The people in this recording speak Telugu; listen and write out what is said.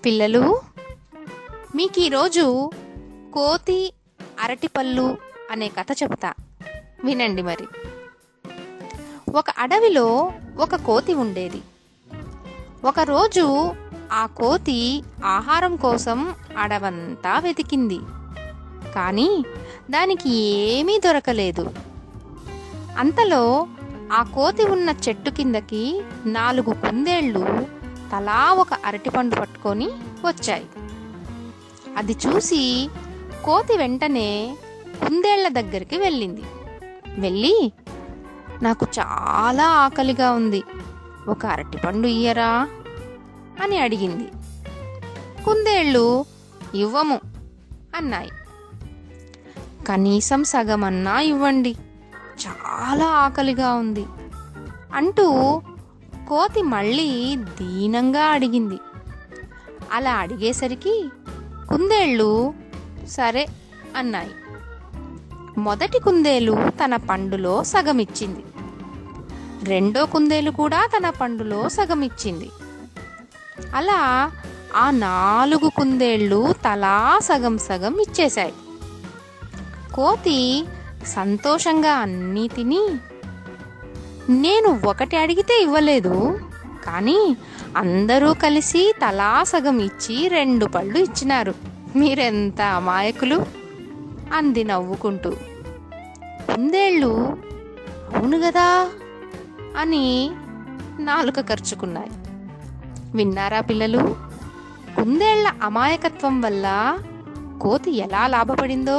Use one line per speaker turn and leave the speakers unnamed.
పిల్లలు, మీకు ఈరోజు కోతి అరటిపళ్ళు అనే కథ చెప్తా, వినండి. మరి ఒక అడవిలో ఒక కోతి ఉండేది. ఒకరోజు ఆ కోతి ఆహారం కోసం అడవంతా వెతికింది, కానీ దానికి ఏమీ దొరకలేదు. అంతలో ఆ కోతి ఉన్న చెట్టు కిందకి 4 కుందేళ్లు తలా ఒక అరటిపండు పట్టుకొని వచ్చాయి. అది చూసి కోతి వెంటనే కుందేళ్ల దగ్గరికి వెళ్ళి, నాకు చాలా ఆకలిగా ఉంది, ఒక అరటిపండు ఇయ్యరా అని అడిగింది. కుందేళ్లు ఇవ్వము అన్నాయి. కనీసం సగమన్నా ఇవ్వండి, చాలా ఆకలిగా ఉంది అంటూ కోతి మళ్ళీ దీనంగా అడిగింది. అలా అడిగేసరికి కుందేళ్లు సరే అన్నాయి. మొదటి కుందేలు తన పండులో సగం ఇచ్చింది. రెండో కుందేలు కూడా తన పండులో సగం ఇచ్చింది. అలా ఆ 4 కుందేళ్లు తలా సగం సగం ఇచ్చేశాయి. కోతి సంతోషంగా అన్నీ తిని, నేను ఒకటి అడిగితే ఇవ్వలేదు, కానీ అందరూ కలిసి తలా సగం ఇచ్చి 2 పళ్ళు ఇచ్చినారు, మీరెంత అమాయకులు అంది నవ్వుకుంటూ. కుందేళ్ళు అవును గదా అని నాలుక ఖర్చుకున్నాయి. విన్నారా పిల్లలు? కుందేళ్ల అమాయకత్వం వల్ల కోతి ఎలా లాభపడిందో.